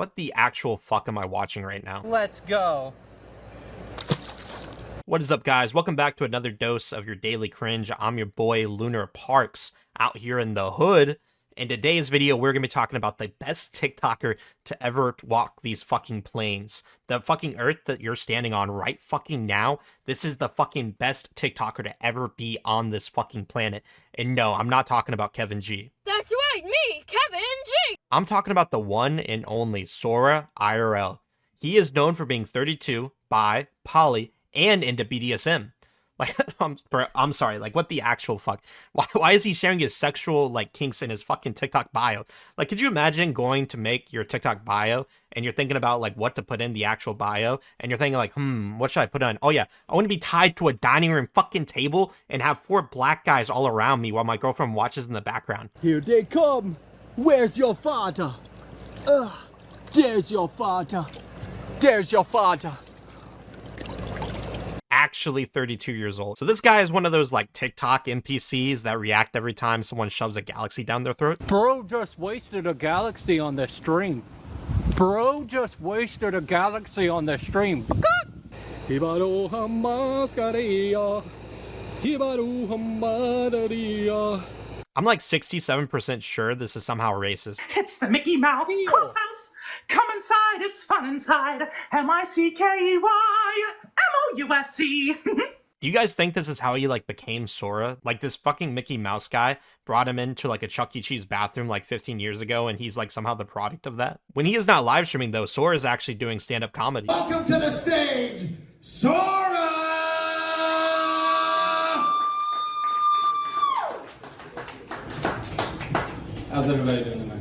What the actual fuck am I watching right now? Let's go. What is up, guys? Welcome back to another dose of your daily cringe. I'm your boy, Lunar Parks, out here in the hood. In today's video, we're going to be talking about the best TikToker to ever walk these fucking plains. The fucking earth that you're standing on right fucking now, this is the fucking best TikToker to ever be on this fucking planet. And no, I'm not talking about Kevin G. That's right, me, Kevin G. I'm talking about the one and only Sora IRL. He is known for being 32, bi, poly, and into BDSM. Like, I'm sorry, like, what the actual fuck? Why is he sharing his sexual, like, kinks in his fucking TikTok bio? Like, could you imagine going to make your TikTok bio, and you're thinking about, like, what to put in the actual bio, and you're thinking, like, what should I put on? Oh, yeah, I want to be tied to a dining room fucking table and have 4 black guys all around me while my girlfriend watches in the background. Here they come. Where's your father? There's your father. There's your father. Actually 32 years old. So this guy is one of those like TikTok NPCs that react every time someone shoves a galaxy down their throat. Bro just wasted a galaxy on the stream. Bro just wasted a galaxy on the stream. I'm like 67% sure this is somehow racist. It's the Mickey Mouse Clubhouse. Come inside, it's fun inside. MICKEY Do you guys think this is how he like became Sora? Like this fucking Mickey Mouse guy brought him into like a Chuck E. Cheese bathroom like 15 years ago and he's like somehow the product of that? When he is not live streaming though, Sora is actually doing stand-up comedy. Welcome to the stage, Sora! How's everybody doing tonight?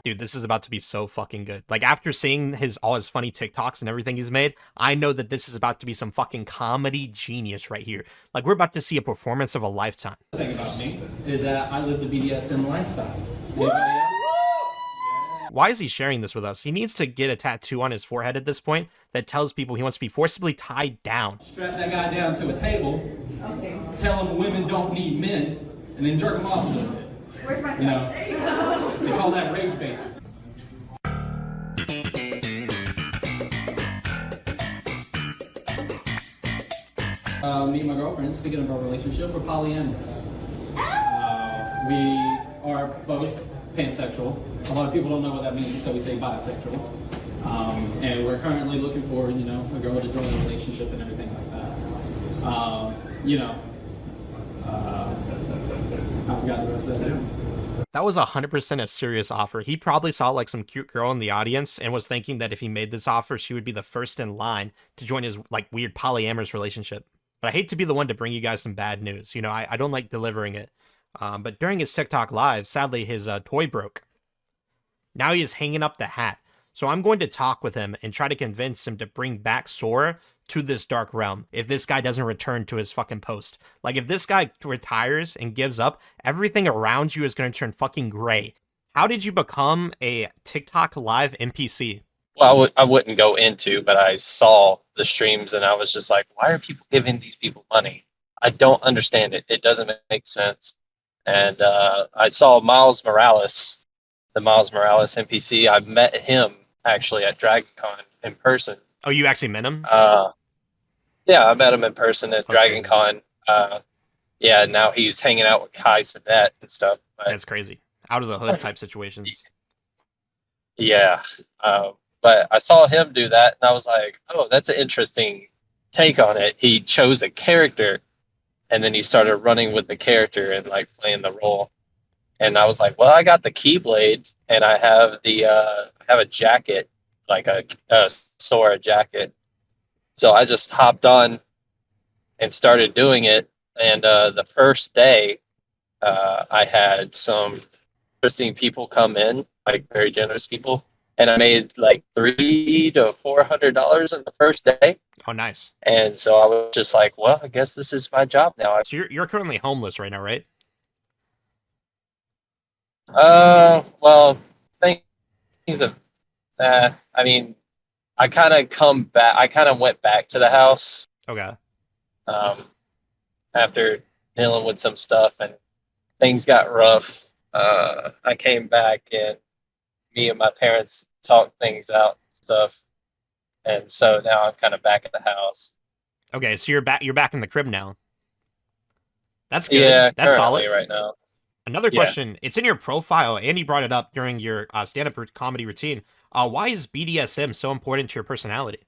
Dude, this is about to be so fucking good. Like, after seeing all his funny TikToks and everything he's made, I know that this is about to be some fucking comedy genius right here. Like, we're about to see a performance of a lifetime. The thing about me is that I live the BDSM lifestyle. Anybody else? Why is he sharing this with us? He needs to get a tattoo on his forehead at this point that tells people he wants to be forcibly tied down. Strap that guy down to a table, tell him women don't need men, and then jerk him off a little bit. Where's my son? You know, they call that rage bait. Me and my girlfriend, speaking of our relationship, we're polyamorous. We are both pansexual. A lot of people don't know what that means, so we say bisexual. And we're currently looking for, a girl to join a relationship and everything like that. I forgot the rest of it. That was 100% a serious offer. He probably saw like some cute girl in the audience and was thinking that if he made this offer, she would be the first in line to join his like weird polyamorous relationship. But I hate to be the one to bring you guys some bad news. I don't like delivering it. But during his TikTok live, sadly, his toy broke. Now he is hanging up the hat. So I'm going to talk with him and try to convince him to bring back Sora to this dark realm if this guy doesn't return to his fucking post. Like, if this guy retires and gives up, everything around you is going to turn fucking gray. How did you become a TikTok live NPC? Well, I wouldn't go into, but I saw the streams and I was just like, why are people giving these people money? I don't understand it. It doesn't make sense. And I saw Miles Morales, the Miles Morales NPC. I met him actually at DragonCon in person. Oh, you actually met him? Yeah, I met him in person at That's DragonCon. Yeah, now he's hanging out with Kai Cenat and stuff. But, That's crazy. Out of the hood type situations. yeah. But I saw him do that, and I was like, oh, that's an interesting take on it. He chose a character, and then he started running with the character and like playing the role. And I was like, well, I got the Keyblade, and I have a jacket, like a Sora jacket. So I just hopped on and started doing it. And the first day, I had some interesting people come in, like very generous people. And I made like $300 to $400 in the first day. Oh, nice. And so I was just like, well, I guess this is my job now. So you're currently homeless right now, right? Well, things have, I mean, I kind of went back to the house. Okay. After dealing with some stuff and things got rough. I came back and me and my parents talked things out and stuff. And so now I'm kind of back at the house. Okay, so you're back in the crib now. That's good. Yeah, That's currently solid. right now. Another Yeah. question. It's in your profile, and you brought it up during your stand-up comedy routine. Why is BDSM so important to your personality?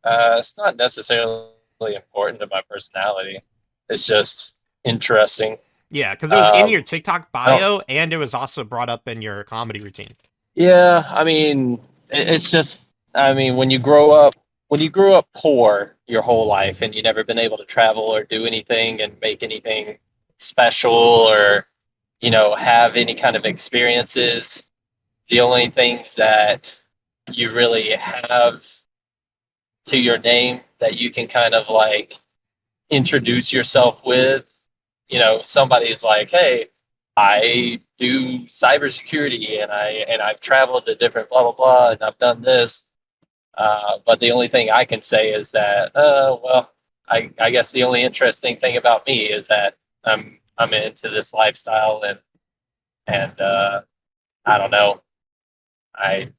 It's not necessarily important to my personality. It's just interesting. Yeah, because it was in Um, your TikTok I don't. bio, and it was also brought up in your comedy routine. Yeah, I mean, it's just. I mean, when you grew up poor your whole life, and you never been able to travel or do anything and make anything special or have any kind of experiences, the only things that you really have to your name that you can kind of like introduce yourself with. Somebody's like, "Hey, I do cybersecurity, and I've traveled to different blah blah blah, and I've done this." But the only thing I can say is that, well, I guess the only interesting thing about me is that I'm into this lifestyle, and I don't know, I've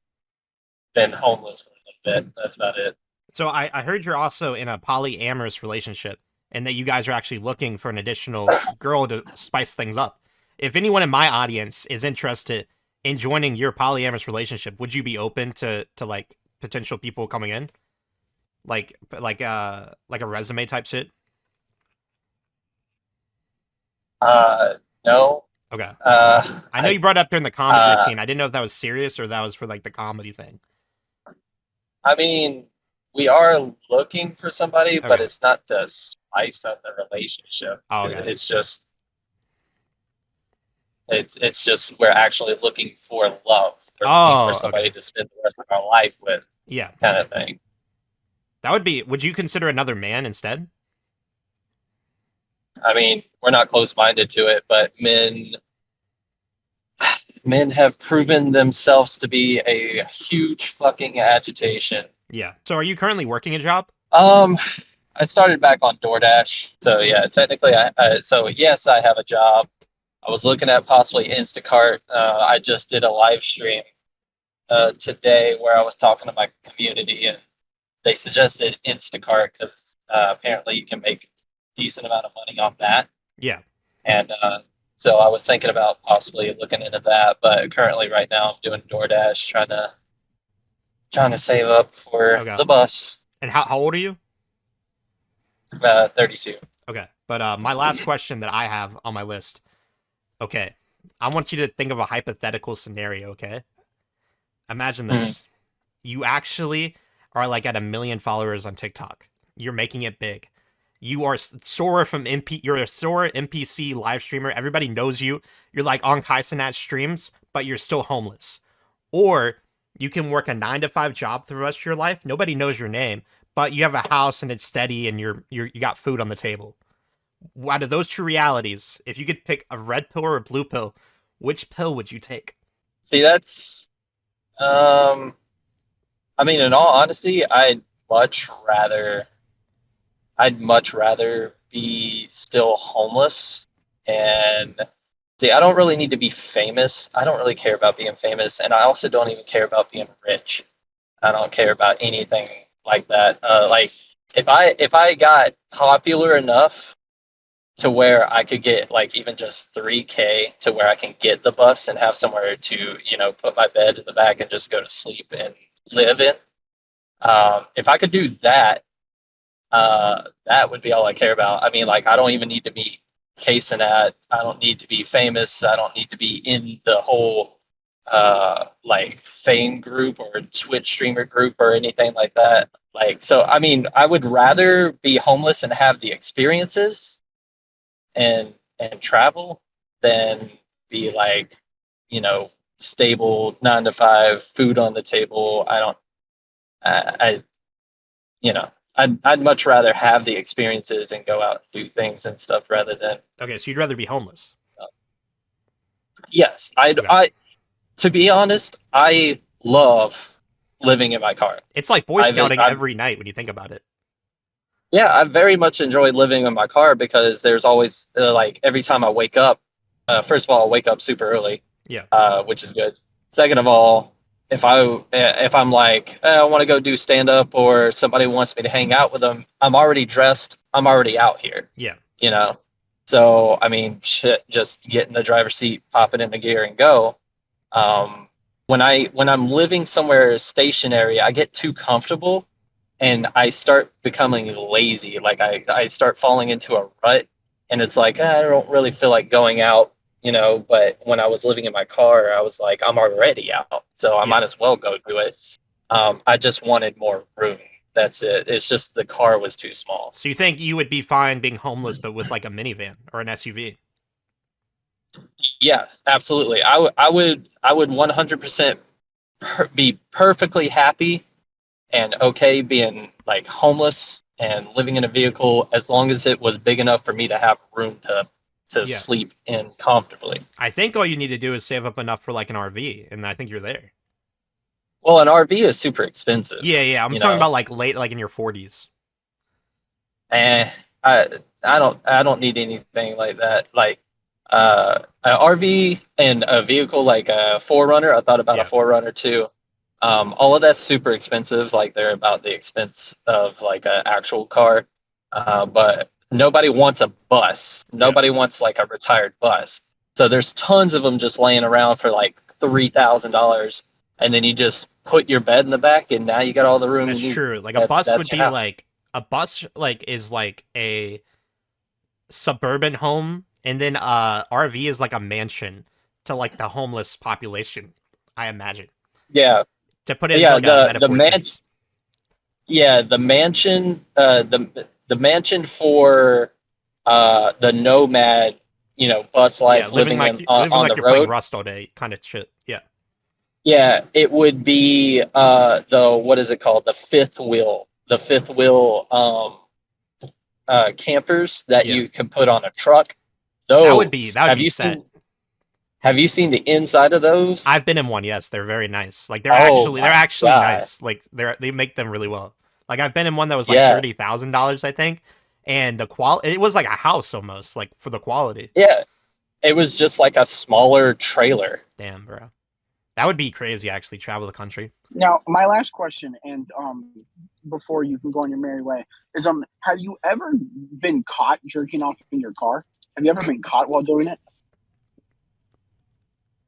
been homeless for a little bit. That's about it. So I heard you're also in a polyamorous relationship, and that you guys are actually looking for an additional girl to spice things up. If anyone in my audience is interested in joining your polyamorous relationship, would you be open to like potential people coming in, like a resume type shit? No. Okay. Uh, I know I you brought it up during the comedy uh, routine. I didn't know if that was serious or that was for like the comedy thing. I mean, we are looking for somebody, but Okay. it's not to spice up the relationship. Oh, okay. It's just we're actually looking for love. We're looking for Oh, somebody okay. to spend the rest of our life with, Yeah. kind of thing. That would be. Would you consider another man instead? I mean, we're not close-minded to it, but men have proven themselves to be a huge fucking agitation. Yeah. So are you currently working a job? Um, I started back on DoorDash, so yeah, technically, so yes, I have a job. I was looking at possibly Instacart. I just did a live stream today where I was talking to my community, and they suggested Instacart because apparently you can make a decent amount of money off that. Yeah. And so I was thinking about possibly looking into that, but currently right now I'm doing DoorDash, trying to save up for Okay. the bus. And how old are you? 32. Okay. But my last question that I have on my list. Okay. I want you to think of a hypothetical scenario, okay? Imagine Mm. this. You actually are like at 1 million followers on TikTok. You're making it big. You are Sora from MP. You're a Sora NPC live streamer. Everybody knows you. You're like on Kaisenat streams, but you're still homeless. Or you can work a 9 to 5 job for the rest of your life. Nobody knows your name, but you have a house and it's steady, and you got food on the table. Out of those two realities, if you could pick a red pill or a blue pill, which pill would you take? See, that's, um, I mean, in all honesty, I'd much rather be still homeless. And see, I don't really need to be famous. I don't really care about being famous, and I also don't even care about being rich. I don't care about anything like that. Like if I got popular enough to where I could get like even just 3K to where I can get the bus and have somewhere to put my bed in the back and just go to sleep and live in. If I could do that, that would be all I care about. I mean, like, I don't even need to be casing at. I don't need to be famous. I don't need to be in the whole like fame group or Twitch streamer group or anything like that. Like, so I mean, I would rather be homeless and have the experiences and travel than be like, stable 9 to 5, food on the table. I don't. I I'd much rather have the experiences and go out and do things and stuff rather than. Okay, so you'd rather be homeless. Yes, Okay. to be honest, I love living in my car. It's like Boy Scouting I've every night when you think about it. Yeah, I very much enjoyed living in my car because there's always like every time I wake up. First of all, I wake up super early. which is good. Second of all, if I'm like I want to go do stand up or somebody wants me to hang out with them, I'm already dressed. I'm already out here. Yeah. You know. So I mean, shit, just get in the driver's seat, pop it into gear, and go. When I'm living somewhere stationary, I get too comfortable and I start becoming lazy. Like I start falling into a rut, and it's like I don't really feel like going out, But when I was living in my car, I was like, I'm already out, so I might as well go do it. I just wanted more room. That's it. It's just the car was too small. So you think you would be fine being homeless, but with like a minivan or an SUV? Yeah, absolutely. I would 100% be perfectly happy and okay being like homeless and living in a vehicle as long as it was big enough for me to have room to Yeah. sleep in comfortably. I think all you need to do is save up enough for like an RV, and I think you're there. Well, an RV is super expensive. Yeah. I'm talking about like late, like in your 40s. Eh, I I don't need anything like that. Like an RV and a vehicle like a Forerunner. I thought about a Forerunner too. All of that's super expensive. Like they're about the expense of like an actual car. But nobody wants a bus. Nobody wants like a retired bus. So there's tons of them just laying around for like $3,000, and then you just put your bed in the back, and now you got all the room. That's you need. true. Like a bus That's would your be house. like a bus like is like a suburban home, and then RV is like a mansion to like the homeless population, I imagine. Yeah, To put it in yeah. like a The metaphor sense. Yeah, the mansion. The mansion for the nomad. Bus Yeah, life, living living on like the you're playing road. Rust all day kind of shit. Yeah. Yeah, it would be the what is it called? The fifth wheel campers that Yeah. you can put on a truck. That would be Those set. have you seen the inside of those? I've been in one. Yes, they're very nice. Like Oh they're my actually God. nice. Like they make them really well. Like I've been in one that was like Yeah, $30,000, I think, and the quality it was like a house almost, like for the quality. yeah. It was just like a smaller trailer. Damn, bro, that would be crazy. Actually, travel the country. Now, my last question, and before you can go on your merry way, is have you ever been caught jerking off in your car? Have you ever been caught while doing it?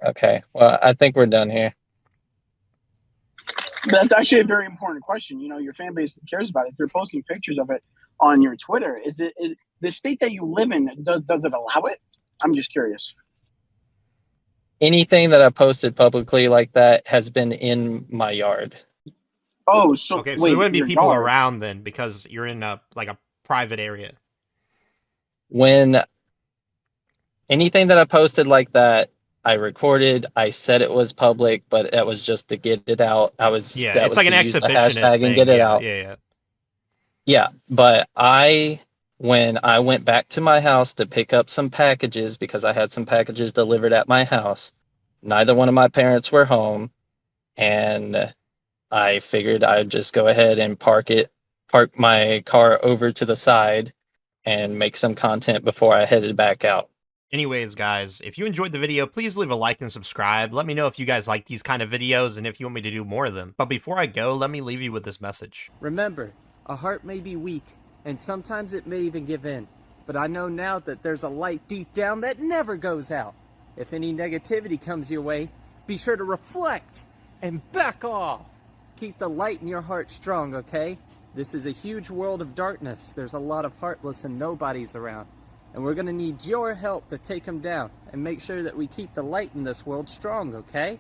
Okay, well, I think we're done here. That's actually a very important question. Your fan base cares about it. If you're posting pictures of it on your Twitter, is the state that you live in, does it allow it? I'm just curious. Anything that I posted publicly like that has been in my yard. Oh, so Okay, so wait, there wouldn't be your people yard. around then because you're in a private area. When anything that I posted like that, I recorded, I said it was public, but that was just to get it out. Yeah, That it's was like an to use the exhibitionist hashtag and get thing. it Yeah, out. yeah. Yeah, but when I went back to my house to pick up some packages because I had some packages delivered at my house, neither one of my parents were home, and I figured I'd just go ahead and park my car over to the side and make some content before I headed back out. Anyways, guys, if you enjoyed the video, please leave a like and subscribe. Let me know if you guys like these kind of videos and if you want me to do more of them. But before I go, let me leave you with this message. Remember, a heart may be weak, and sometimes it may even give in. But I know now that there's a light deep down that never goes out. If any negativity comes your way, be sure to reflect and back off. Keep the light in your heart strong, okay? This is a huge world of darkness. There's a lot of heartless and nobodies around. And we're going to need your help to take them down and make sure that we keep the light in this world strong, okay?